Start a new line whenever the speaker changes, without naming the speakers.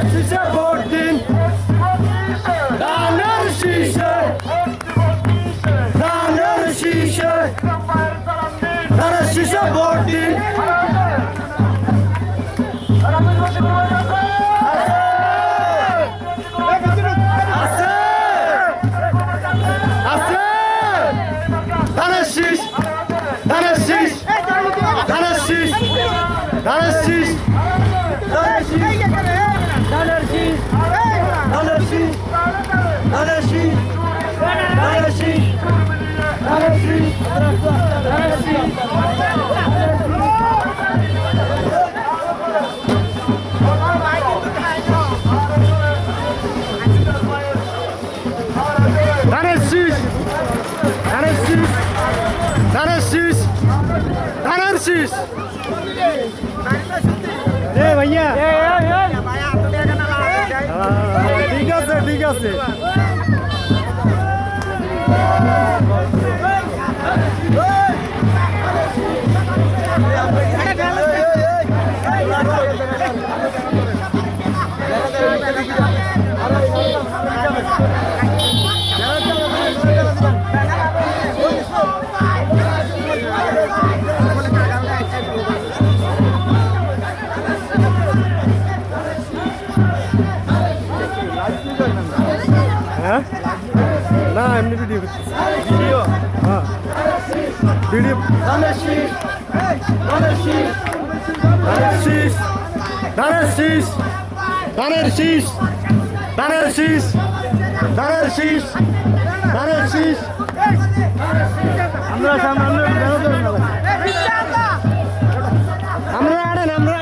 şişe vote দিন ধানের শীষে ধানের শীষে ধানের শীষে ভোট দিন ধানের শীষ ধানের শীষ ধানের শীষ ধানের শীষ ধানের শীষ ধানের শীষ ধানের শীষ ধানের শীষ ধানের শীষ ধানের শীষ ধানের শীষ ধানের শীষ ধানের শীষ ধানের শীষ ধানের শীষ এ ভাইয়া ঠিক আছে ঠিক আছে না এমনি ভিডিও ভিডিও হ্যাঁ ভিডিও ধানের শীষ ধানের শীষ ধানের শীষ ধানের শীষ ধানের শীষ ধানের শীষ ধানের শীষ আমরা আমরা আড়েন আমরা